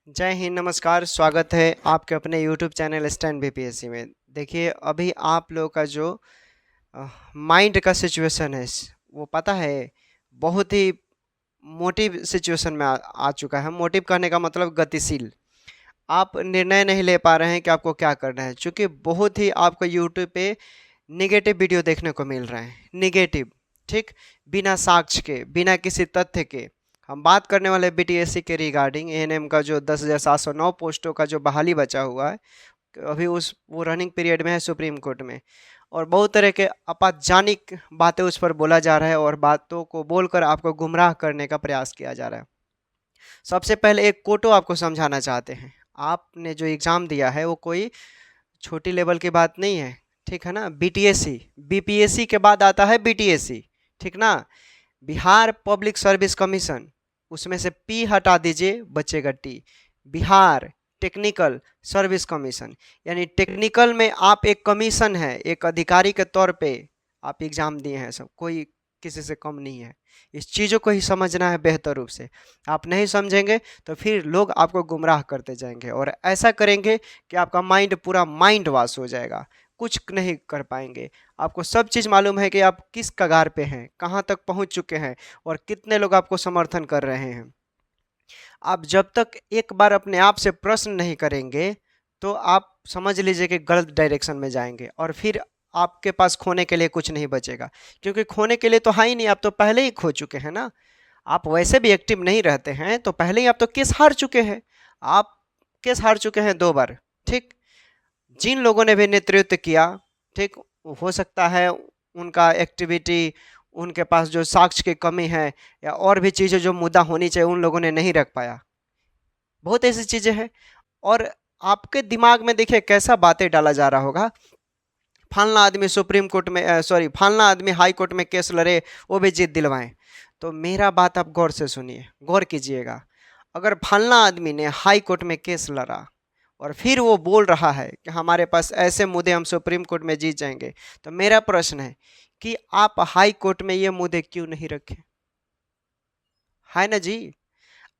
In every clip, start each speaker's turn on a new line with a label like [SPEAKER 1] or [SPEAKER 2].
[SPEAKER 1] जय हिंद, नमस्कार। स्वागत है आपके अपने यूट्यूब चैनल स्टैंड बीपीएससी में। देखिए, अभी आप लोगों का जो माइंड का सिचुएशन है वो पता है, बहुत ही मोटिव सिचुएशन में आ चुका है। मोटिव कहने का मतलब गतिशील। आप निर्णय नहीं ले पा रहे हैं कि आपको क्या करना है, क्योंकि बहुत ही आपको यूट्यूब पे निगेटिव वीडियो देखने को मिल रहे हैं। निगेटिव, ठीक, बिना साक्ष्य के, बिना किसी तथ्य के। हम बात करने वाले बीटीएससी के रिगार्डिंग एएनएम का जो 10,709 पोस्टों का जो बहाली बचा हुआ है, अभी उस वो रनिंग पीरियड में है सुप्रीम कोर्ट में। और बहुत तरह के आपत्तिजनक बातें उस पर बोला जा रहा है और बातों को बोलकर आपको गुमराह करने का प्रयास किया जा रहा है। सबसे पहले एक कोटो आपको समझाना चाहते हैं। आपने जो एग्ज़ाम दिया है वो कोई छोटी लेवल की बात नहीं है, ठीक है ना। बीटीएससी, बीपीएससी के बाद आता है बीटीएससी, ठीक ना। बिहार पब्लिक सर्विस कमीशन, उसमें से पी हटा दीजिए, बचेगा T. Bihar technical service commission, यानी टेक्निकल में आप एक कमीशन है, एक अधिकारी के तौर पे आप एग्ज़ाम दिए हैं। सब कोई किसी से कम नहीं है। इस चीज़ों को ही समझना है बेहतर रूप से। आप नहीं समझेंगे तो फिर लोग आपको गुमराह करते जाएंगे और ऐसा करेंगे कि आपका माइंड पूरा माइंड वॉश हो जाएगा, कुछ नहीं कर पाएंगे। आपको सब चीज़ मालूम है कि आप किस कगार पे हैं, कहाँ तक पहुँच चुके हैं और कितने लोग आपको समर्थन कर रहे हैं। आप जब तक एक बार अपने आप से प्रश्न नहीं करेंगे तो आप समझ लीजिए कि गलत डायरेक्शन में जाएंगे और फिर आपके पास खोने के लिए कुछ नहीं बचेगा, क्योंकि खोने के लिए तो है ही नहीं। आप तो पहले ही खो चुके हैं ना। आप वैसे भी एक्टिव नहीं रहते हैं, तो पहले ही आप तो केस हार चुके हैं। आप केस हार चुके हैं 2 बार, ठीक। जिन लोगों ने भी नेतृत्व किया, ठीक, हो सकता है उनका एक्टिविटी, उनके पास जो साक्ष्य की कमी है या और भी चीज़ें जो मुद्दा होनी चाहिए उन लोगों ने नहीं रख पाया। बहुत ऐसी चीज़ें हैं। और आपके दिमाग में देखिए कैसा बातें डाला जा रहा होगा। फलाना आदमी सुप्रीम कोर्ट में, सॉरी, फलाना आदमी हाई कोर्ट में केस लड़े, वो भी जीत दिलवाएं। तो मेरा बात आप गौर से सुनिए, गौर कीजिएगा। अगर फलाना आदमी ने हाई कोर्ट में केस लड़ा और फिर वो बोल रहा है कि हमारे पास ऐसे मुद्दे, हम सुप्रीम कोर्ट में जीत जाएंगे, तो मेरा प्रश्न है कि आप हाई कोर्ट में ये मुद्दे क्यों नहीं रखे, है ना जी।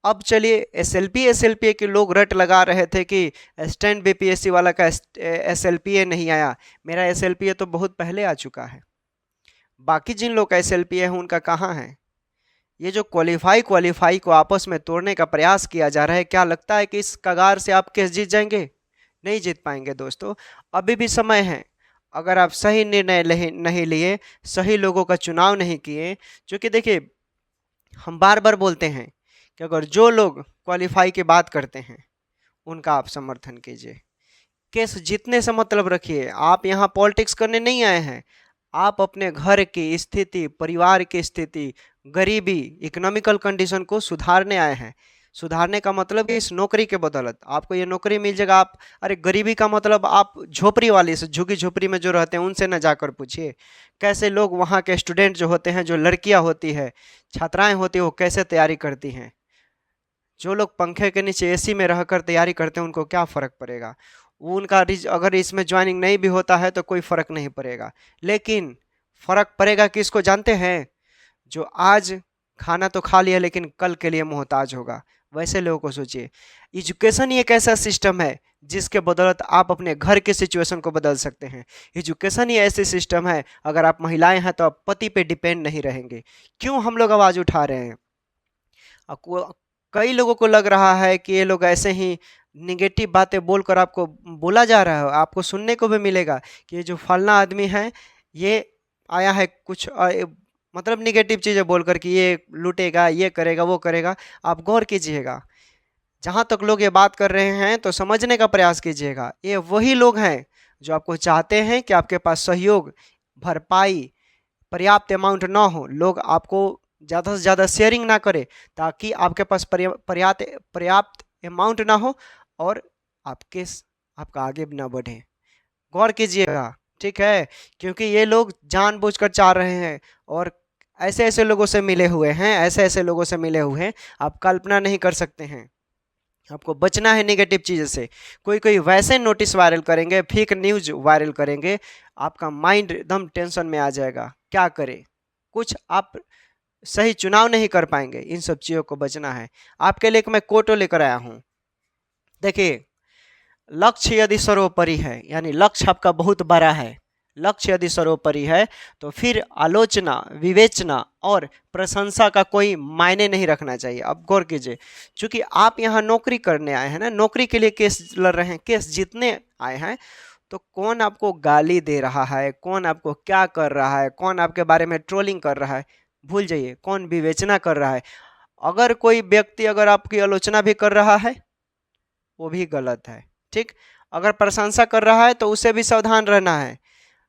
[SPEAKER 1] अब चलिए, एसएलपीए के लोग रट लगा रहे थे कि स्टैंड बीपीएससी वाला का एसएलपीए नहीं आया। मेरा एसएलपीए तो बहुत पहले आ चुका है। बाकी जिन लोग का एसएलपीए है उनका कहाँ है। ये जो क्वालिफाई को आपस में तोड़ने का प्रयास किया जा रहा है, क्या लगता है कि इस कगार से आप केस जीत जाएंगे? नहीं जीत पाएंगे दोस्तों। अभी भी समय है। अगर आप सही निर्णय नहीं लिए, सही लोगों का चुनाव नहीं किए, क्योंकि देखिए, हम बार बार बोलते हैं कि अगर जो लोग क्वालिफाई की बात करते हैं उनका आप समर्थन कीजिए। केस जीतने से मतलब रखिए। आप यहाँ पॉलिटिक्स करने नहीं आए हैं। आप अपने घर की स्थिति, परिवार की स्थिति, गरीबी, इकोनॉमिकल कंडीशन को सुधारने आए हैं। सुधारने का मतलब इस नौकरी के बदौलत आपको ये नौकरी मिल जाएगा। आप, अरे गरीबी का मतलब आप झोपड़ी वाली से, झुग्गी झोपड़ी में जो रहते हैं उनसे ना जाकर पूछिए कैसे लोग, वहाँ के स्टूडेंट जो होते हैं, जो लड़कियाँ होती है, छात्राएं होती है, वो कैसे तैयारी करती हैं। जो लोग पंखे के नीचे एसी में रहकर तैयारी करते हैं उनको क्या फ़र्क पड़ेगा। वो उनका अगर इसमें ज्वाइनिंग नहीं भी होता है तो कोई फ़र्क नहीं पड़ेगा। लेकिन फ़र्क पड़ेगा किसको जानते हैं? जो आज खाना तो खा लिया लेकिन कल के लिए मोहताज होगा। वैसे लोगों को सोचिए। एजुकेशन ही एक ऐसा सिस्टम है जिसके बदौलत आप अपने घर के सिचुएशन को बदल सकते हैं। एजुकेशन ही ऐसे सिस्टम है, अगर आप महिलाएं हैं तो आप पति पे डिपेंड नहीं रहेंगे। क्यों हम लोग आवाज़ उठा रहे हैं? आपको, कई लोगों को लग रहा है कि ये लोग ऐसे ही निगेटिव बातें बोलकर, आपको बोला जा रहा है, आपको सुनने को भी मिलेगा कि ये जो फलना आदमी है ये आया है कुछ मतलब निगेटिव चीज़ें बोलकर कि ये लूटेगा, ये करेगा, वो करेगा। आप गौर कीजिएगा, जहाँ तक लोग ये बात कर रहे हैं तो समझने का प्रयास कीजिएगा। ये वही लोग हैं जो आपको चाहते हैं कि आपके पास सहयोग, भरपाई, पर्याप्त अमाउंट ना हो, लोग आपको ज़्यादा से ज़्यादा शेयरिंग ना करें, ताकि आपके पास पर्याप्त पर्याप्त अमाउंट ना हो और आपका आगे भी ना बढ़े। गौर कीजिएगा, ठीक है। क्योंकि ये लोग जानबूझकर चाह रहे हैं और ऐसे ऐसे लोगों से मिले हुए हैं, ऐसे ऐसे लोगों से मिले हुए हैं, आप कल्पना नहीं कर सकते हैं। आपको बचना है नेगेटिव चीज़ से। कोई कोई वैसे नोटिस वायरल करेंगे, फेक न्यूज वायरल करेंगे, आपका माइंड एकदम टेंशन में आ जाएगा। क्या करें? कुछ आप सही चुनाव नहीं कर पाएंगे। इन सब चीज़ों को बचना है। आपके लिए एक मैं कोटो लेकर आया हूँ। देखिए, लक्ष्य यदि सर्वोपरि है, यानी लक्ष्य आपका बहुत बड़ा है, लक्ष्य यदि सर्वोपरि है, तो फिर आलोचना, विवेचना और प्रशंसा का कोई मायने नहीं रखना चाहिए। अब गौर कीजिए, क्योंकि आप यहाँ नौकरी करने आए हैं ना, नौकरी के लिए केस लड़ रहे हैं, केस जीतने आए हैं, तो कौन आपको गाली दे रहा है, कौन आपको क्या कर रहा है, कौन आपके बारे में ट्रोलिंग कर रहा है, भूल जाइए। कौन विवेचना कर रहा है, अगर कोई व्यक्ति अगर आपकी आलोचना भी कर रहा है, वो भी गलत है, ठीक। अगर प्रशंसा कर रहा है तो उसे भी सावधान रहना है।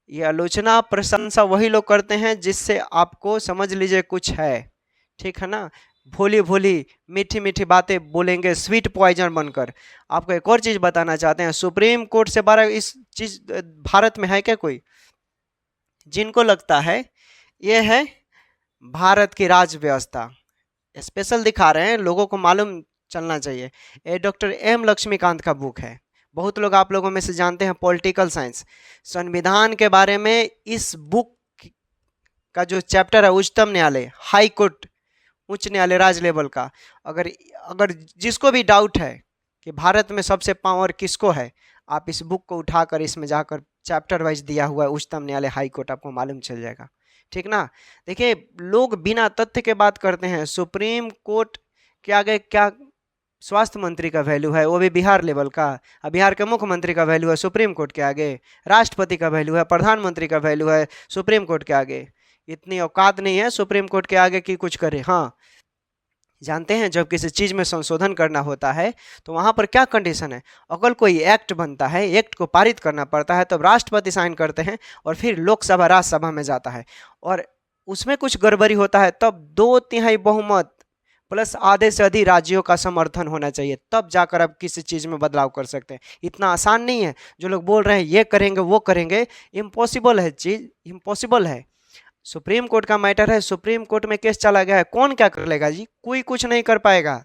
[SPEAKER 1] ये आलोचना प्रशंसा वही लोग करते हैं जिससे आपको समझ लीजिए कुछ है, ठीक है ना। भोली भोली मीठी मीठी बातें बोलेंगे, स्वीट पॉइजन बनकर। आपको एक और चीज बताना चाहते हैं, सुप्रीम कोर्ट से बड़ा इस चीज भारत में है क्या कोई? जिनको लगता है ये है भारत की राज व्यवस्था, स्पेशल दिखा रहे हैं, लोगों को मालूम चलना चाहिए। ये डॉक्टर एम लक्ष्मीकांत का बुक है, बहुत लोग आप लोगों में से जानते हैं, पॉलिटिकल साइंस, संविधान के बारे में। इस बुक का जो चैप्टर है उच्चतम न्यायालय, हाई कोर्ट, उच्च न्यायालय, राज लेवल का, अगर अगर जिसको भी डाउट है कि भारत में सबसे पावर किसको है, आप इस बुक को उठाकर इसमें जाकर चैप्टर वाइज दिया हुआ है, उच्चतम न्यायालय, हाई कोर्ट, आपको मालूम चल जाएगा, ठीक ना। देखिए, लोग बिना तथ्य के बात करते हैं। सुप्रीम कोर्ट के आगे क्या स्वास्थ्य मंत्री का वैल्यू है, वो भी बिहार लेवल का। अब बिहार के मुख्यमंत्री का वैल्यू है सुप्रीम कोर्ट के आगे, राष्ट्रपति का वैल्यू है, प्रधानमंत्री का वैल्यू है सुप्रीम कोर्ट के आगे। इतनी औकात नहीं है सुप्रीम कोर्ट के आगे कि कुछ करे। हाँ, जानते हैं जब किसी चीज में संशोधन करना होता है तो वहां पर क्या कंडीशन है, अगर कोई एक्ट बनता है, एक्ट को पारित करना पड़ता है, तब राष्ट्रपति साइन करते हैं और फिर लोकसभा राज्यसभा में जाता है, और उसमें कुछ गड़बड़ी होता है तब 2/3 बहुमत प्लस आधे से अधिक राज्यों का समर्थन होना चाहिए, तब जाकर आप किसी चीज में बदलाव कर सकते हैं। इतना आसान नहीं है। जो लोग बोल रहे हैं ये करेंगे वो करेंगे, इम्पॉसिबल है, चीज इम्पॉसिबल है। सुप्रीम कोर्ट का मैटर है, सुप्रीम कोर्ट में केस चला गया है, कौन क्या कर लेगा जी? कोई कुछ नहीं कर पाएगा।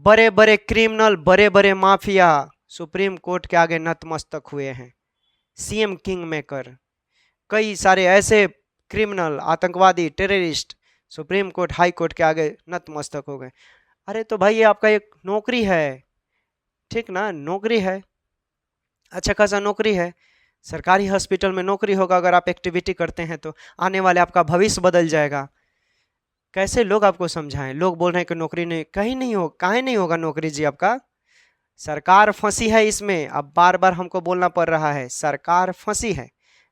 [SPEAKER 1] बड़े बड़े क्रिमिनल, बड़े बड़े माफिया सुप्रीम कोर्ट के आगे नतमस्तक हुए हैं। सीएम किंग मेकर, कई सारे ऐसे क्रिमिनल, आतंकवादी, terrorist supreme court, high court के आगे नतमस्तक हो गए। अरे तो भाई ये आपका एक नौकरी है, ठीक ना, नौकरी है, अच्छा खासा नौकरी है, सरकारी हॉस्पिटल में नौकरी होगा। अगर आप एक्टिविटी करते हैं तो आने वाले आपका भविष्य बदल जाएगा। कैसे लोग आपको समझाएं? लोग बोल रहे हैं कि नौकरी नहीं, कहीं नहीं हो, काहे नहीं होगा नौकरी जी आपका? सरकार फंसी है इसमें, अब बार बार हमको बोलना पड़ रहा है, सरकार फंसी है,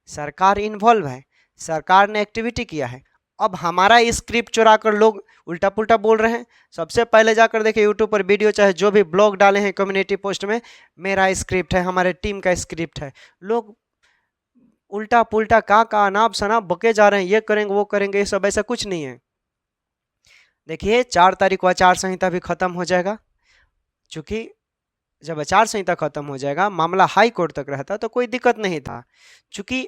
[SPEAKER 1] सरकार इन्वॉल्व है, सरकार ने एक्टिविटी किया है। अब हमारा स्क्रिप्ट चुरा कर लोग उल्टा पुल्टा बोल रहे हैं। सबसे पहले जाकर देखिए यूट्यूब पर वीडियो, चाहे जो भी ब्लॉग डाले हैं कम्युनिटी पोस्ट में, मेरा स्क्रिप्ट है, हमारे टीम का स्क्रिप्ट है। लोग उल्टा पुल्टा का अनाप शनाप बके जा रहे हैं, ये करेंगे वो करेंगे, ये सब ऐसा कुछ नहीं है। देखिए 4 तारीख को आचार संहिता भी खत्म हो जाएगा, क्योंकि जब आचार संहिता खत्म हो जाएगा, मामला हाई कोर्ट तक रहता तो कोई दिक्कत नहीं था, क्योंकि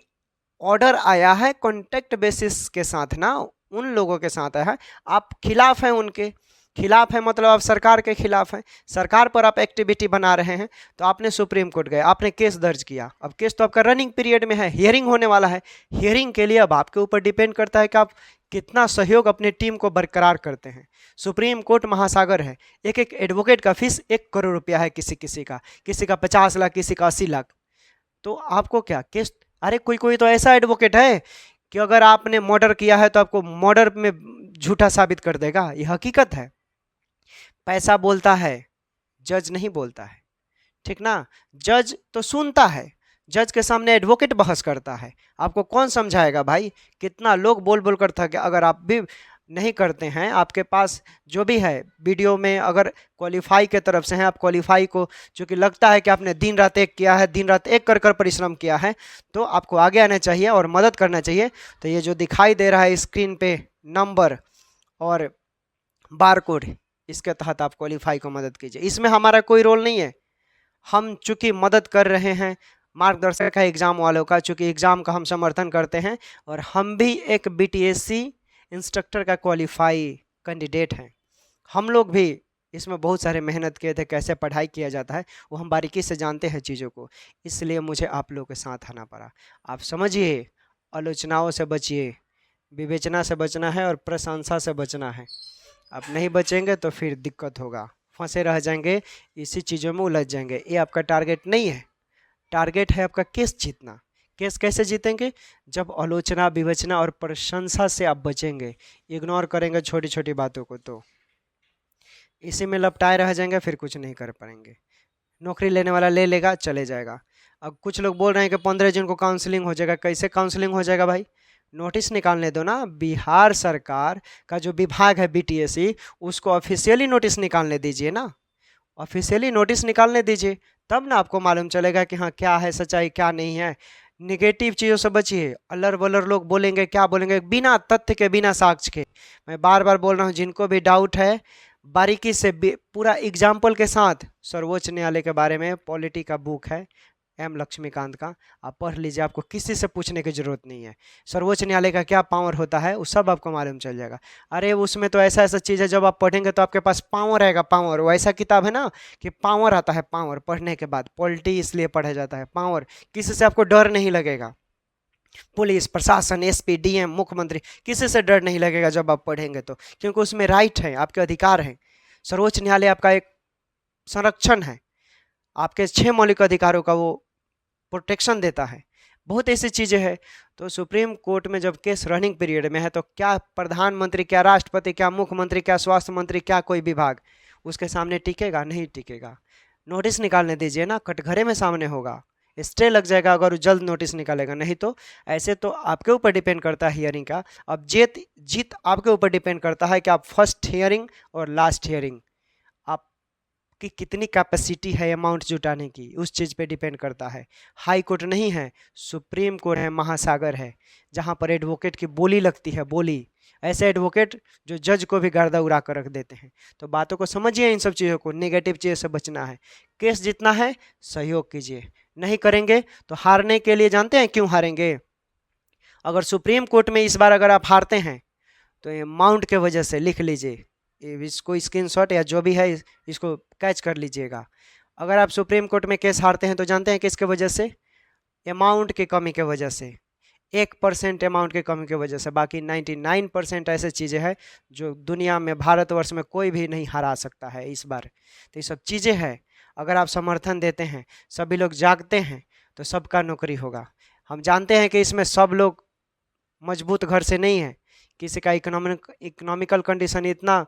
[SPEAKER 1] ऑर्डर आया है कॉन्ट्रैक्ट बेसिस के साथ ना, उन लोगों के साथ आया है। आप खिलाफ हैं, उनके खिलाफ है, मतलब आप सरकार के खिलाफ हैं, सरकार पर आप एक्टिविटी बना रहे हैं। तो आपने सुप्रीम कोर्ट गए, आपने केस दर्ज किया, अब केस तो आपका रनिंग पीरियड में है, हियरिंग होने वाला है। हियरिंग के लिए अब आपके ऊपर डिपेंड करता है कि आप कितना सहयोग अपनी टीम को बरकरार करते हैं। सुप्रीम कोर्ट महासागर है, एक एक एडवोकेट का फीस 1 करोड़ रुपया है, किसी किसी का 50 लाख, किसी का 80 लाख। तो आपको क्या केस, अरे कोई कोई तो ऐसा एडवोकेट है कि अगर आपने मर्डर किया है तो आपको मर्डर में झूठा साबित कर देगा, ये हकीकत है। पैसा बोलता है, जज नहीं बोलता है, ठीक ना। जज तो सुनता है, जज के सामने एडवोकेट बहस करता है। आपको कौन समझाएगा भाई? कितना लोग बोल बोल कर थक गए। अगर आप भी नहीं करते हैं, आपके पास जो भी है वीडियो में, अगर क्वालिफाई के तरफ से हैं, आप क्वालिफाई को चूँकि लगता है कि आपने दिन रात एक किया है, दिन रात एक कर कर परिश्रम किया है, तो आपको आगे आना चाहिए और मदद करना चाहिए। तो ये जो दिखाई दे रहा है स्क्रीन पे नंबर और बार कोड, इसके तहत आप क्वालिफाई को मदद कीजिए। इसमें हमारा कोई रोल नहीं है, हम चूँकि मदद कर रहे हैं मार्गदर्शक है एग्ज़ाम वालों का, चूँकि एग्ज़ाम का हम समर्थन करते हैं, और हम भी एक बीटीएससी इंस्ट्रक्टर का क्वालिफाई कैंडिडेट हैं। हम लोग भी इसमें बहुत सारे मेहनत किए थे, कैसे पढ़ाई किया जाता है वो हम बारीकी से जानते हैं चीज़ों को, इसलिए मुझे आप लोगों के साथ आना पड़ा। आप समझिए, आलोचनाओं से बचिए, विवेचना से बचना है और प्रशंसा से बचना है। आप नहीं बचेंगे तो फिर दिक्कत होगा। फंसे रह जाएंगे, इसी चीज़ों में उलझ जाएंगे। ये आपका टारगेट नहीं है। टारगेट है आपका केस जीतना। केस कैसे जीतेंगे? जब आलोचना, विवेचना और प्रशंसा से आप बचेंगे, इग्नोर करेंगे छोटी छोटी बातों को, तो इसी में लपटाए रह जाएंगे, फिर कुछ नहीं कर पाएंगे। नौकरी लेने वाला ले लेगा, चले जाएगा। अब कुछ लोग बोल रहे हैं कि 15 जून को काउंसलिंग हो जाएगा। कैसे काउंसलिंग हो जाएगा भाई? नोटिस निकालने दो ना। बिहार सरकार का जो विभाग है बीटीएससी, उसको ऑफिशियली नोटिस निकालने दीजिए ना। ऑफिशियली नोटिस निकालने दीजिए, तब ना आपको मालूम चलेगा कि हाँ क्या है सच्चाई, क्या नहीं है। निगेटिव चीज़ों से बचिए। अल्लर बल्लर लोग बोलेंगे, क्या बोलेंगे, बिना तथ्य के, बिना साक्ष्य के। मैं बार बार बोल रहा हूँ, जिनको भी डाउट है बारीकी से पूरा एग्जाम्पल के साथ सर्वोच्च न्यायालय के बारे में पॉलिटी का बुक है एम लक्ष्मीकांत का, आप पढ़ लीजिए। आपको किसी से पूछने की जरूरत नहीं है। सर्वोच्च न्यायालय का क्या पावर होता है वो सब आपको मालूम चल जाएगा। अरे उसमें तो ऐसा ऐसा चीज़ है, जब आप पढ़ेंगे तो आपके पास पावर आएगा। पावर वो ऐसा किताब है ना कि पावर आता है। पावर पढ़ने के बाद, पॉलिटी इसलिए पढ़ा जाता है। पावर, किसी से आपको डर नहीं लगेगा। पुलिस प्रशासन, एसपी, डीएम, मुख्यमंत्री, किसी से डर नहीं लगेगा जब आप पढ़ेंगे तो, क्योंकि उसमें राइट है, आपके अधिकार हैं। सर्वोच्च न्यायालय आपका एक संरक्षण है, आपके 6 मौलिक अधिकारों का वो प्रोटेक्शन देता है। बहुत ऐसी चीज़ें हैं। तो सुप्रीम कोर्ट में जब केस रनिंग पीरियड में है, तो क्या प्रधानमंत्री, क्या राष्ट्रपति, क्या मुख्यमंत्री, क्या स्वास्थ्य मंत्री, क्या कोई विभाग उसके सामने टिकेगा? नहीं टिकेगा। नोटिस निकालने दीजिए ना, कटघरे में सामने होगा। स्टे लग जाएगा अगर जल्द नोटिस निकालेगा, नहीं तो ऐसे तो आपके ऊपर डिपेंड करता है हियरिंग का। अब जीत जीत आपके ऊपर डिपेंड करता है कि आप फर्स्ट हियरिंग और लास्ट हियरिंग आपकी कितनी कैपेसिटी है अमाउंट जुटाने की, उस चीज़ पे डिपेंड करता है। हाई कोर्ट नहीं है, सुप्रीम कोर्ट है, महासागर है, जहाँ पर एडवोकेट की बोली लगती है। बोली, ऐसे एडवोकेट जो जज को भी गर्दा उड़ा कर रख देते हैं। तो बातों को समझिए, इन सब चीज़ों को, नेगेटिव चीज़ से बचना है। केस जीतना है, सहयोग कीजिए। नहीं करेंगे तो हारने के लिए, जानते हैं क्यों हारेंगे? अगर सुप्रीम कोर्ट में इस बार अगर आप हारते हैं तो ये माउंट के वजह से, लिख लीजिए, इसको स्क्रीनशॉट या जो भी है इसको कैच कर लीजिएगा। अगर आप सुप्रीम कोर्ट में केस हारते हैं तो जानते हैं किसके वजह से? अमाउंट की कमी के वजह से। 1% अमाउंट की कमी की वजह से। बाकी 99% ऐसे चीज़ें हैं जो दुनिया में, भारतवर्ष में कोई भी नहीं हरा सकता है इस बार। तो ये सब चीज़ें हैं, अगर आप समर्थन देते हैं, सभी लोग जागते हैं, तो सबका नौकरी होगा। हम जानते हैं कि इसमें सब लोग मजबूत घर से नहीं है। किसी का इकोनॉमिकल कंडीशन इतना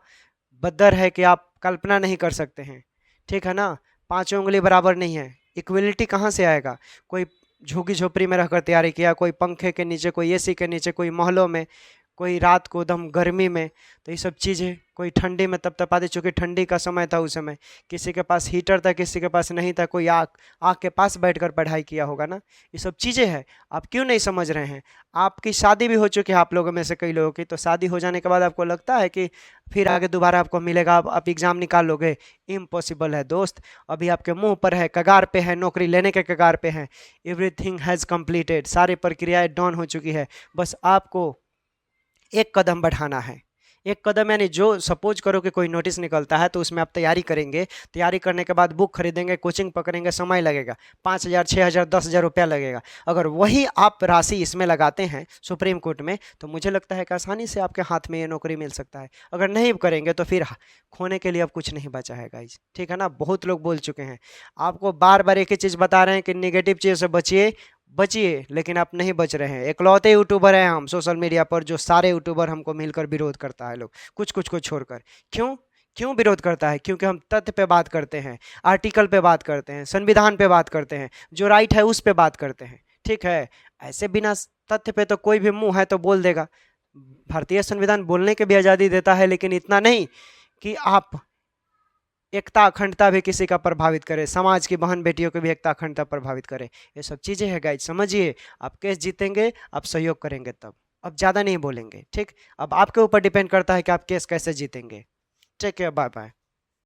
[SPEAKER 1] बदतर है कि आप कल्पना नहीं कर सकते हैं। ठीक है ना? 5 उंगली बराबर नहीं है। इक्वलिटी कहाँ से आएगा? कोई झुग्गी झोपड़ी में रहकर तैयारी किया, कोई पंखे के नीचे, कोई एसी के नीचे, कोई महलों में, कोई रात को दम गर्मी में। तो ये सब चीज़ें, कोई ठंडी में तपतपाती, चूँकि ठंडी का समय था उस समय, किसी के पास हीटर था, किसी के पास नहीं था, कोई आग के पास बैठकर पढ़ाई किया होगा ना। ये सब चीज़ें हैं, आप क्यों नहीं समझ रहे हैं? आपकी शादी भी हो चुकी है, आप लोगों में से कई लोगों की। तो शादी हो जाने के बाद आपको लगता है कि फिर आगे दोबारा आपको मिलेगा, आप एग्ज़ाम निकाल लोगे? इम्पॉसिबल है दोस्त। अभी आपके मुंह पर है, कगार पे है, नौकरी लेने के कगार पे है। एवरीथिंग हैज़ कंप्लीटेड, सारी प्रक्रियाएँ डन हो चुकी है। बस आपको एक कदम बढ़ाना है। एक कदम यानी, जो सपोज करो कि कोई नोटिस निकलता है तो उसमें आप तैयारी करेंगे। तैयारी करने के बाद बुक खरीदेंगे, कोचिंग पकड़ेंगे, समय लगेगा, 5,000, 6,000, 10,000 रुपया लगेगा। अगर वही आप राशि इसमें लगाते हैं सुप्रीम कोर्ट में, तो मुझे लगता है कि आसानी से आपके हाथ में ये नौकरी मिल सकता है। अगर नहीं करेंगे तो फिर खोने के लिए अब कुछ नहीं बचा है गाइज। ठीक है ना? बहुत लोग बोल चुके हैं, आपको बार बार एक ही चीज़ बता रहे हैं कि निगेटिव चीज़ से बचिए बचिए, लेकिन आप नहीं बच रहे हैं। इकलौते यूट्यूबर हैं हम सोशल मीडिया पर, जो सारे यूट्यूबर हमको मिलकर विरोध करता है लोग, कुछ कुछ को छोड़कर। क्यों क्यों विरोध करता है? क्योंकि हम तथ्य पे बात करते हैं, आर्टिकल पे बात करते हैं, संविधान पे बात करते हैं, जो राइट है उस पे बात करते हैं। ठीक है? ऐसे बिना तथ्य पे तो कोई भी मुंह है तो बोल देगा। भारतीय संविधान बोलने की भी आज़ादी देता है, लेकिन इतना नहीं कि आप एकता अखंडता भी किसी का प्रभावित करे, समाज की बहन बेटियों की भी एकता अखंडता प्रभावित करे। ये सब चीज़ें हैं गाइज, समझिए। आप केस जीतेंगे, आप सहयोग करेंगे तब। अब ज़्यादा नहीं बोलेंगे। ठीक? अब आपके ऊपर डिपेंड करता है कि आप केस कैसे जीतेंगे। ठीक है, बाय बाय।